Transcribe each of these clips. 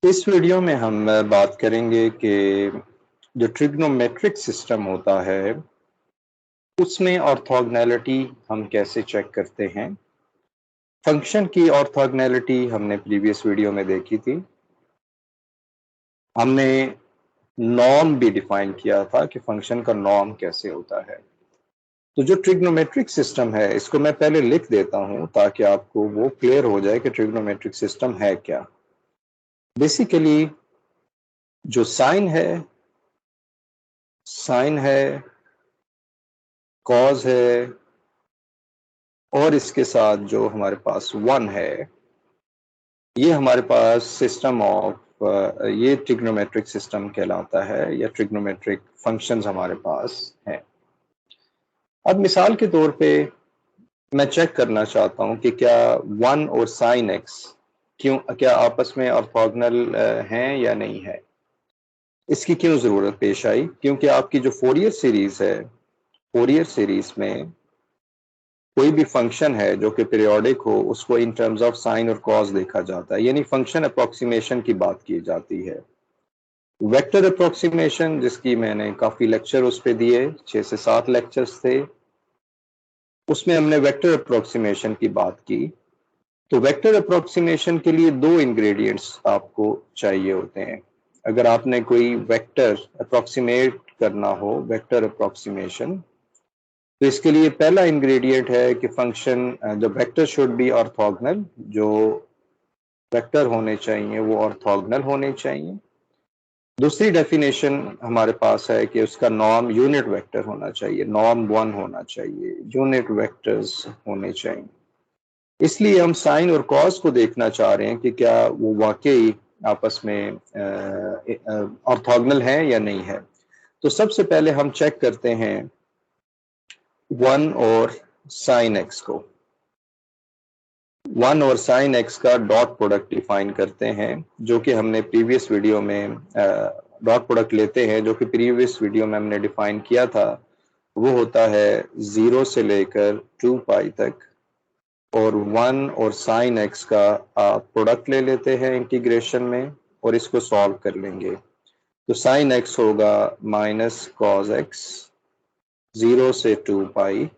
इस वीडियो में हम बात करेंगे कि जो ट्रिग्नोमेट्रिक सिस्टम होता है उसमें ऑर्थोगोनैलिटी हम कैसे चेक करते हैं। फंक्शन की ऑर्थोगोनैलिटी हमने प्रीवियस वीडियो में देखी थी। हमने नॉर्म भी डिफाइन किया था कि फंक्शन का नॉर्म कैसे होता है। तो जो ट्रिग्नोमेट्रिक सिस्टम है इसको मैं पहले लिख देता हूं ताकि आपको वो क्लियर हो जाए कि ट्रिग्नोमेट्रिक सिस्टम है क्या। बेसिकली जो साइन है, कॉज है और इसके साथ जो हमारे पास वन है, ये हमारे पास सिस्टम ऑफ ये ट्रिग्नोमेट्रिक सिस्टम कहलाता है या ट्रिग्नोमेट्रिक फंक्शंस हमारे पास हैं। अब मिसाल के तौर पे मैं चेक करना चाहता हूं कि क्या वन और साइन एक्स क्या आपस में ऑर्थोगोनल हैं या नहीं है। इसकी क्यों जरूरत पेश आई? क्योंकि आपकी जो फोरियर सीरीज है, फोरियर सीरीज में कोई भी फंक्शन है जो कि पीरियोडिक हो उसको इन टर्म्स ऑफ साइन और कॉस देखा जाता है, यानी फंक्शन अप्रोक्सीमेशन की बात की जाती है। वेक्टर अप्रोक्सीमेशन, जिसकी मैंने काफी लेक्चर उस पे दिए, 6 से 7 लेक्चर्स थे, उसमें हमने वेक्टर अप्रोक्सीमेशन की बात की। तो वेक्टर अप्रोक्सीमेशन के लिए दो इंग्रेडिएंट्स आपको चाहिए होते हैं। अगर आपने कोई वेक्टर अप्रोक्सीमेट करना हो, वेक्टर अप्रोक्सीमेशन, तो इसके लिए पहला इंग्रेडिएंट है कि function the vector should be orthogonal, जो वेक्टर होने चाहिए वो ऑर्थोगोनल होने चाहिए। दूसरी डेफिनेशन हमारे पास है कि उसका नॉर्म यूनिट वेक्टर होना चाहिए, नॉर्म वन होना चाहिए, यूनिट वेक्टर्स होने चाहिए। इसलिए हम साइन और कॉस को देखना चाह रहे हैं कि क्या वो वाकई आपस में ऑर्थोगोनल है या नहीं है। तो सबसे पहले हम चेक करते हैं वन और साइन एक्स को। वन और साइन एक्स का डॉट प्रोडक्ट डिफाइन करते हैं, जो कि हमने प्रीवियस वीडियो में डॉट प्रोडक्ट लेते हैं, जो कि प्रीवियस वीडियो में हमने डिफाइन किया था। वो होता है 0 से लेकर 2 पाई तक, और वन और साइन एक्स का आप प्रोडक्ट ले लेते हैं इंटीग्रेशन में और इसको सॉल्व कर लेंगे। तो साइन एक्स होगा माइनस कॉस एक्स 0 से 2 pi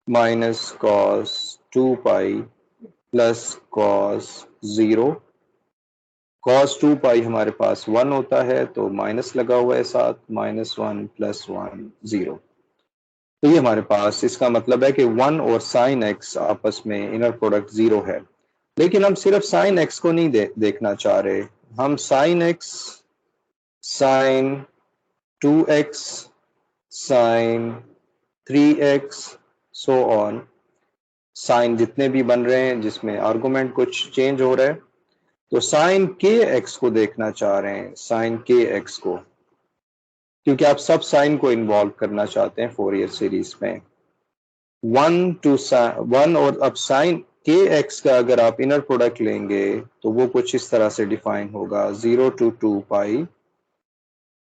minus cos 2 pi plus cos 0। Cos 2 पाई हमारे पास 1 होता है तो माइनस लगा हुआ है साथ, माइनस 1 प्लस 1 0। तो ये हमारे पास, इसका मतलब है कि 1 और साइन एक्स आपस में इनर प्रोडक्ट 0 है। लेकिन हम सिर्फ साइन एक्स को नहीं देखना चाह रहे, हम sine X, sine 2x, sine 3x, so on, sine जितने भी बन रहे हैं जिसमें आर्गुमेंट कुछ चेंज हो रहा है, तो साइन के एक्स को देखना चाह रहे हैं, साइन के एक्स को, क्योंकि आप सब साइन को इन्वॉल्व करना चाहते हैं फोरियर सीरीज में। वन और अब साइन के एक्स का अगर आप इनर प्रोडक्ट लेंगे तो वो कुछ इस तरह से डिफाइन होगा 0 to 2 pi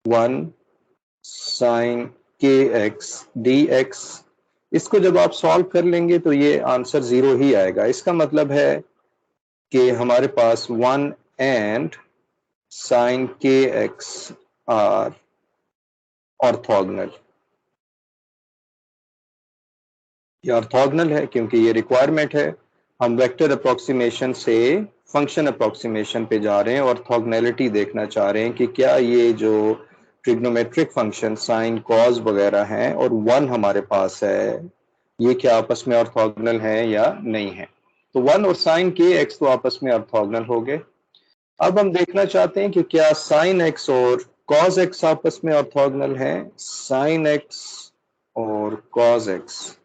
1 sign k x D x. इसको जब आप सॉल्व कर लेंगे तो ये आंसर 0 ही आएगा। इसका मतलब है कि हमारे पास 1 and sign k x are orthogonal. ये ऑर्थोगोनल है क्योंकि ये रिक्वायरमेंट है। हम वेक्टर अप्रोक्सीमेशन से फंक्शन अप्रोक्सीमेशन पे जा रहे हैं, ऑर्थोगोनैलिटी देखना चाह रहे हैं कि क्या ये जो ट्रिग्नोमेट्रिक फंक्शन साइन कॉस वगैरह हैं और वन हमारे पास है, ये क्या आपस में ऑर्थोगोनल है या नहीं है। तो वन और साइन के एक्स तो आपस में ऑर्थोगोनल हो गए। अब हम देखना चाहते हैं कि क्या साइन एक्स और कॉस एक्स आपस में ऑर्थोगोनल है। साइन एक्स और कॉस एक्स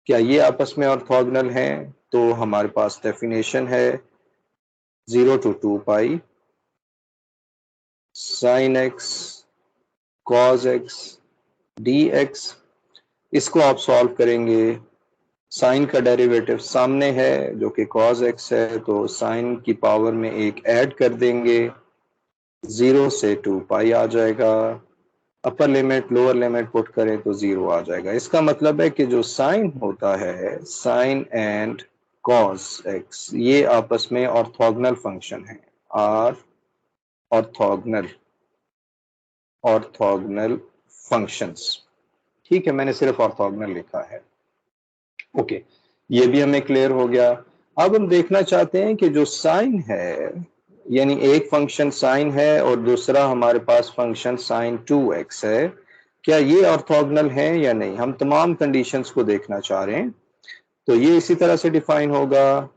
क्या ये आपस में ऑर्थोगोनल हैं? तो हमारे पास डेफिनेशन है 0 to 2 pi sine x cos x D x. इसको आप सॉल्व करेंगे, साइन का डेरिवेटिव सामने है जो कि कॉस एक्स है, तो साइन की पावर में एक ऐड कर देंगे, 0 से 2 पाई आ जाएगा। Upper limit lower limit put करें तो 0 आ जाएगा। इसका मतलब है कि जो साइन होता है, साइन एंड कॉस एक्स, ये आपस में ऑर्थोगोनल फंक्शन है, आर ऑर्थोगोनल फंक्शंस। ठीक है, मैंने सिर्फ ऑर्थोगोनल लिखा है। ओके, ये भी हमें क्लियर हो गया। अब हम देखना चाहते हैं कि जो साइन है, यानी एक फंक्शन साइन है और दूसरा हमारे पास फंक्शन साइन 2x है, क्या ये ऑर्थोगोनल है या नहीं। हम तमाम कंडीशंस को देखना चाह रहे हैं। तो ये इसी तरह से डिफाइन होगा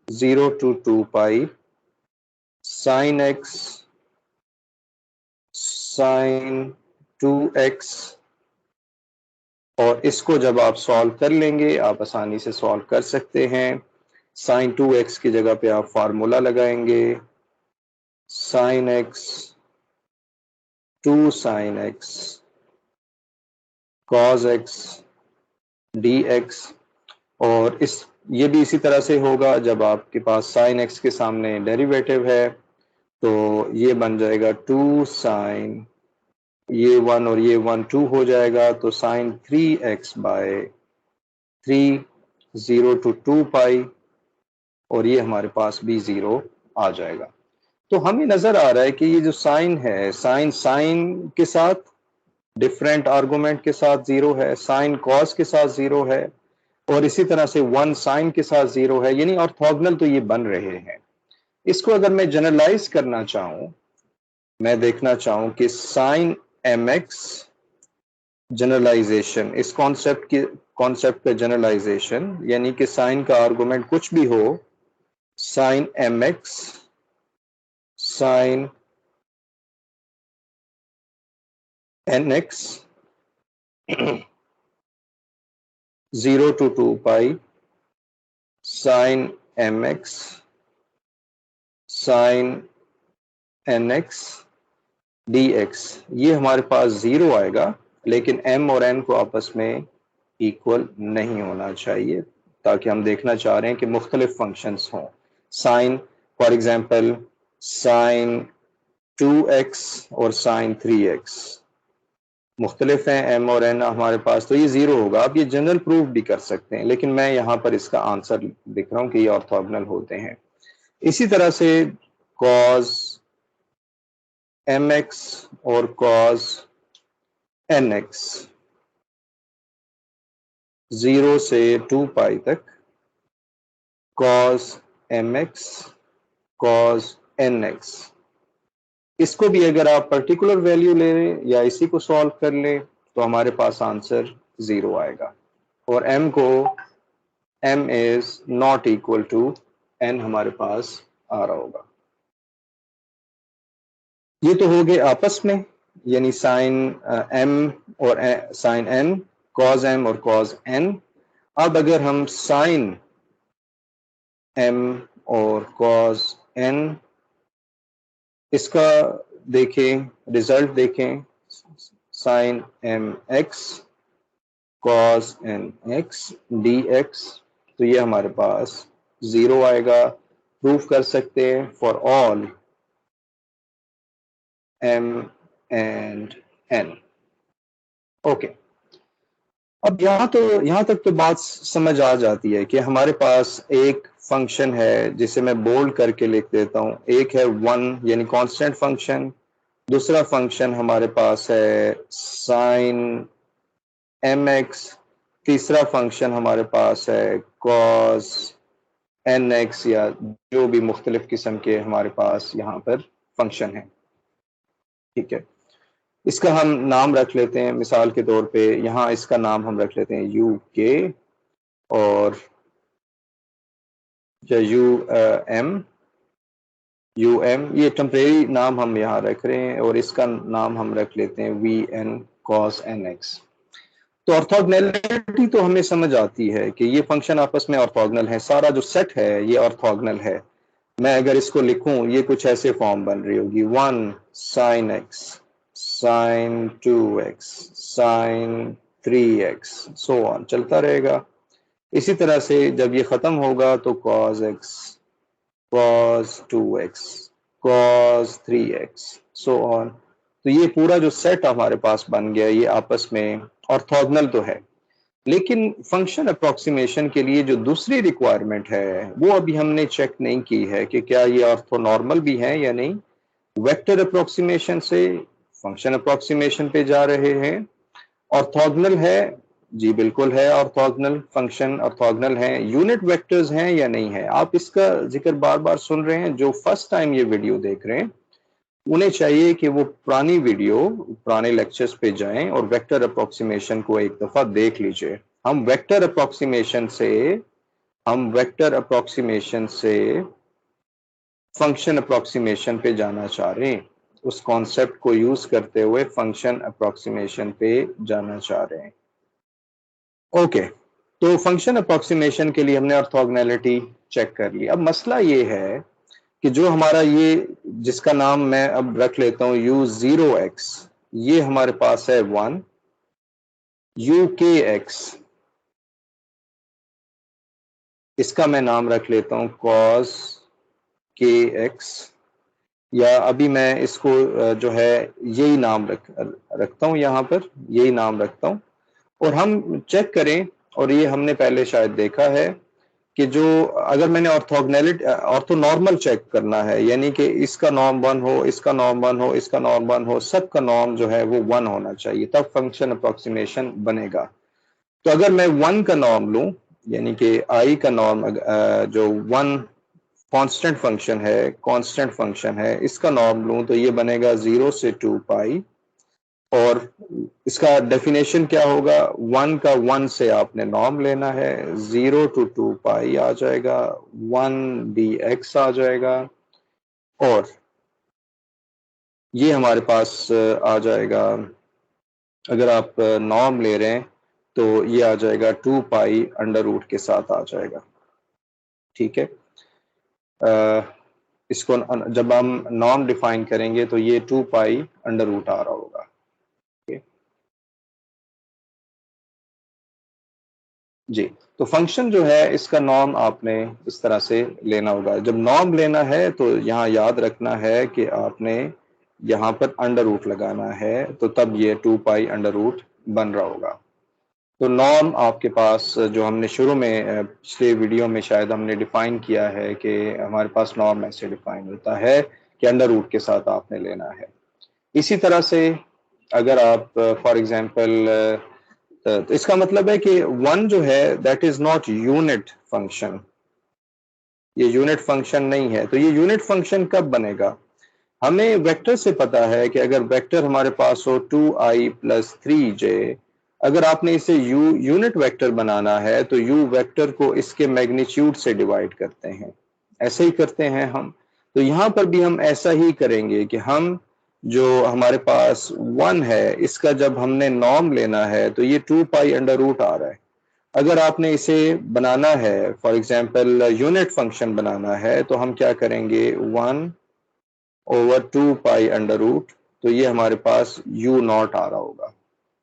0 to 2 pi sine x sine 2x, और इसको जब आप सॉल्व कर लेंगे, आप आसानी से सॉल्व कर सकते हैं। साइन 2x की जगह पे आप फार्मूला लगाएंगे, sine x 2 sine x cos x dx, और ये भी इसी तरह से होगा जब आपके पास साइन x के सामने डेरिवेटिव है, तो ये बन जाएगा 2 साइन, ये 1 और ये 1 2 हो जाएगा, तो साइन 3x बाय 3 0 to 2 पाई, और ये हमारे पास भी 0 आ जाएगा। तो हमें नजर आ रहा है कि ये जो साइन है, साइन साइन के साथ डिफरेंट आर्गुमेंट के साथ 0 है, साइन कॉस के साथ 0 है, और इसी तरह से 1 साइन के साथ 0 है, यानी ऑर्थोगोनल तो ये बन रहे हैं। इसको अगर मैं जनरलाइज करना चाहूं, मैं देखना चाहूं कि साइन mx जनरलाइजेशन, इस कॉन्सेप्ट का जनरलाइजेशन, यानी कि साइन का आर्गुमेंट कुछ भी हो, sine mx sine nx 0 to 2 pi sine mx sine nx dx, ये हमारे पास 0 आएगा, लेकिन m और n को आपस में इक्वल नहीं होना चाहिए, ताकि हम देखना चाह रहे हैं कि मुख्तलिफ फंक्शंस हों। Sign for example sign 2x और साइन 3x मुख्तलिफ हैं, m और n हमारे पास, तो ये 0 होगा। आप ये जनरल प्रूफ भी कर सकते हैं, लेकिन मैं यहाँ पर इसका आंसर लिख रहा हूँ कि ये ऑर्थोगोनल होते हैं। इसी तरह से cos mx और cos nx 0 से 2 पाई तक, cos mx cos nx, इसको भी अगर आप पर्टिकुलर वैल्यू ले लें या इसी को सॉल्व कर लें, तो हमारे पास आंसर 0 आएगा, और m को m is not equal to n हमारे पास आ रहा होगा। ये तो हो गए आपस में, यानी साइन m और साइन n, cos m और cos n। अब अगर हम साइन m और cos n इसका देखें, रिजल्ट देखें, sign mx cos nx dx, तो ये हमारे पास 0 आएगा। प्रूफ कर सकते हैं for all m and n। Okay, अब यहाँ तक तो बात समझ आ जाती है कि हमारे पास एक फंक्शन है, जिसे मैं बोल्ड करके लिख देता हूँ। एक है 1 यानी कांस्टेंट फंक्शन, दूसरा फंक्शन हमारे पास है साइन mx, तीसरा फंक्शन हमारे पास है cos nx, या जो भी मुख्तलिफ किस्म के हमारे पास यहाँ पर फंक्शन है। ठीक है, इसका हम नाम रख लेते हैं, मिसाल के तौर पे यहाँ इसका नाम हम रख लेते हैं uk, और um, ये टेम्परेरी नाम हम यहाँ रख रहे हैं, और इसका नाम हम रख लेते हैं vn cos nx। तो ऑर्थोगोनैलिटी तो हमें समझ आती है कि ये फंक्शन आपस में ऑर्थोगोनल है, सारा जो सेट है ये ऑर्थोगोनल है। मैं अगर इसको लिखूं, ये कुछ ऐसे फॉर्म बन रही होगी, 1 sin x sin 2x sin 3x so on, चलता रहेगा। इसी तरह से जब ये खत्म होगा तो cos x cos 2x cos 3x so on. तो ये पूरा जो सेट हमारे पास बन गया, ये आपस में ऑर्थोगोनल तो है। लेकिन फंक्शन अप्रोक्सीमेशन के लिए जो दूसरी रिक्वायरमेंट है, वो अभी हमने चेक नहीं की है कि क्या ये ऑर्थोनॉर्मल भी है या नहीं। वेक्टर अप्रोक्सीमेशन से फंक्शन अप्रोक्सीमेशन पे जा रहे हैं। ऑर्थोगोनल है, जी बिल्कुल है ऑर्थोगोनल, फंक्शन ऑर्थोगोनल है। यूनिट वेक्टर्स हैं या नहीं है, आप इसका जिक्र बार बार सुन रहे हैं। जो फर्स्ट टाइम ये वीडियो देख रहे हैं उन्हें चाहिए कि वो पुरानी वीडियो, पुराने लेक्चर्स पे जाएं और वेक्टर अप्रोक्सीमेशन को एक दफा देख लीजिए। हम वेक्टर अप्रोक्सीमेशन से फंक्शन अप्रोक्सीमेशन पे जाना चाह रहे हैं, उस कॉन्सेप्ट को यूज करते हुए फंक्शन अप्रोक्सीमेशन पे जाना चाह रहे हैं। ओके, तो फंक्शन अप्रोक्सीमेशन के लिए हमने ऑर्थोगोनैलिटी चेक कर ली। अब मसला ये है कि जो हमारा ये, जिसका नाम मैं अब रख लेता हूं u0x, ये हमारे पास है 1, ukx, इसका मैं नाम रख लेता हूं cos kx, या अभी मैं इसको जो है यही नाम रखता हूं, यहां पर यही नाम रखता हूं। और हम चेक करें, और ये हमने पहले शायद देखा है कि जो, अगर मैंने ऑर्थोगोनैलिटी ऑर्थोनॉर्मल चेक करना है, यानी कि इसका नॉर्म 1 हो, इसका नॉर्म 1 हो, इसका नॉर्म 1 हो, सबका नॉर्म जो है वो 1 होना चाहिए, तब फंक्शन अप्रोक्सीमेशन बनेगा। तो अगर मैं 1 का नॉर्म लूं, यानी कि आई का नॉर्म जो 1 कांस्टेंट फंक्शन है, इसका नॉर्म लूं तो ये बनेगा 0 से 2 पाई। और इसका डेफिनेशन क्या होगा, 1 का 1 से आपने नॉर्म लेना है, 0 to 2 पाई आ जाएगा, 1 dx आ जाएगा, और ये हमारे पास आ जाएगा, अगर आप नॉर्म ले रहे हैं तो ये आ जाएगा 2 पाई अंडर रूट के साथ आ जाएगा। ठीक है, इसको जब हम नॉर्म डिफाइन करेंगे तो ये 2 पाई अंडर रूट आ रहा होगा। जी, तो फंक्शन जो है इसका नॉर्म आपने इस तरह से लेना होगा। जब नॉर्म लेना है तो यहाँ याद रखना है कि आपने यहाँ पर अंडर रूट लगाना है, तो तब ये 2 पाई अंडर रूट बन रहा होगा। तो नॉर्म आपके पास जो हमने शुरू में पिछले वीडियो में शायद हमने डिफाइन किया है कि हमारे पास नॉर्म ऐसे डिफाइन होता है कि अंडर रूट के साथ आपने लेना है। इसी तरह से अगर आप फॉर एग्जांपल, तो इसका मतलब है कि 1 जो है that is not unit function, ये यूनिट फंक्शन नहीं है। तो ये यूनिट फंक्शन कब बनेगा, हमें वेक्टर से पता है कि अगर वेक्टर हमारे पास हो 2i प्लस 3j, अगर आपने इसे यूनिट वेक्टर बनाना है तो u वेक्टर को इसके मैग्नीट्यूड से डिवाइड करते हैं, ऐसे ही करते हैं हम। तो यहां पर भी हम ऐसा ही करेंगे कि हम, जो हमारे पास 1 है, इसका जब हमने नॉर्म लेना है तो ये 2 पाई अंडर रूट आ रहा है। अगर आपने इसे बनाना है, फॉर एग्जांपल यूनिट फंक्शन बनाना है, तो हम क्या करेंगे, 1 ओवर 2 पाई अंडर रूट, तो ये हमारे पास u नॉट आ रहा होगा।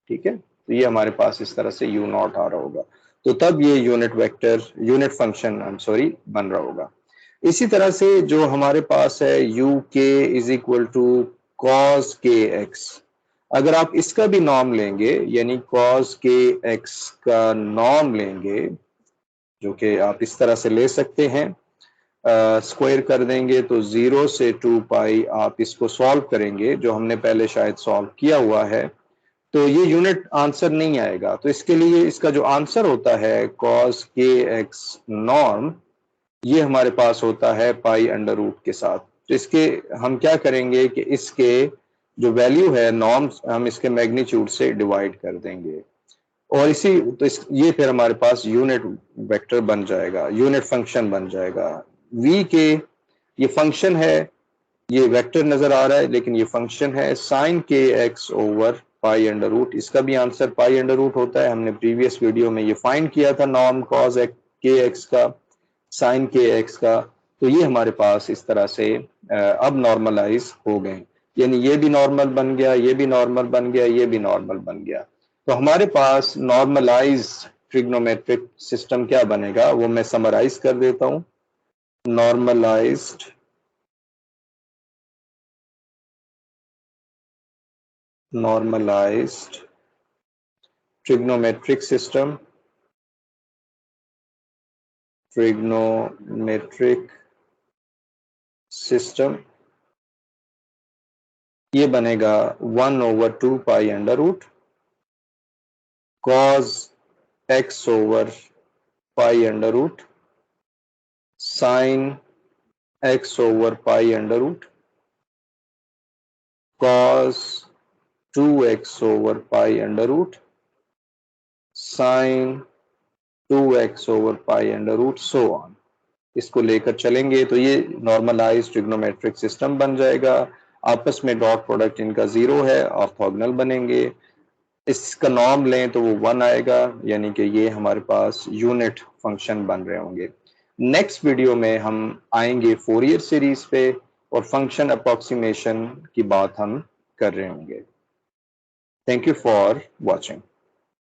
ठीक है, तो ये हमारे पास इस तरह से u नॉट आ रहा होगा, तो तब ये unit function, I am sorry, बन रहा होगा। इसी तरह से जो हमारे पास है uk is equal to cos k x, अगर आप इसका भी नॉर्म लेंगे, यानी कॉस के एक्स का नॉर्म लेंगे, जो कि आप इस तरह से ले सकते हैं, स्क्वायर कर देंगे तो 0 से 2 पाई, आप इसको सॉल्व करेंगे जो हमने पहले शायद सॉल्व किया हुआ है, तो ये यूनिट आंसर नहीं आएगा। तो इसके लिए इसका जो आंसर होता है कॉस के एक्स नॉर्म, ये हमारे पास होता है पाई अंडर रूट के साथ। तो इसके हम क्या करेंगे कि इसके जो वैल्यू है नॉर्म, हम इसके मैग्नीट्यूड से डिवाइड कर देंगे, और इसी तो ये फिर हमारे पास यूनिट वेक्टर बन जाएगा, यूनिट फंक्शन बन जाएगा। v के, ये फंक्शन है, ये वेक्टर नजर आ रहा है लेकिन ये फंक्शन है, sine k x over pi under root, इसका भी आंसर पाई अंडर रूट होता है। हमने प्रीवियस वीडियो में ये फाइंड किया था नॉर्म कॉस के एक्स का, साइन के एक्स का। तो ये हमारे पास इस तरह से अब नॉर्मलाइज हो गए, यानी ये भी नॉर्मल बन गया, ये भी नॉर्मल बन गया, ये भी नॉर्मल बन गया। तो हमारे पास नॉर्मलाइज ट्रिग्नोमेट्रिक सिस्टम क्या बनेगा, वो मैं समराइज कर देता हूं। नॉर्मलाइज्ड ट्रिग्नोमेट्रिक सिस्टम ये बनेगा 1/2 pi under root cos x over pi under root sin x over pi under root cos 2x over pi under root sin 2x over pi under root so on. इसको लेकर चलेंगे तो ये normalised trigonometric system बन जाएगा। आपस में dot product इनका 0 है, ऑर्थोगोनल बनेंगे। इसका नॉर्म लें तो वो 1 आएगा, यानी कि ये हमारे पास यूनिट फंक्शन बन रहे होंगे। नेक्स्ट वीडियो में हम आएंगे फोरियर सीरीज पे और फंक्शन अप्रोक्सीमेशन की बात हम कर रहे होंगे। Thank you for watching.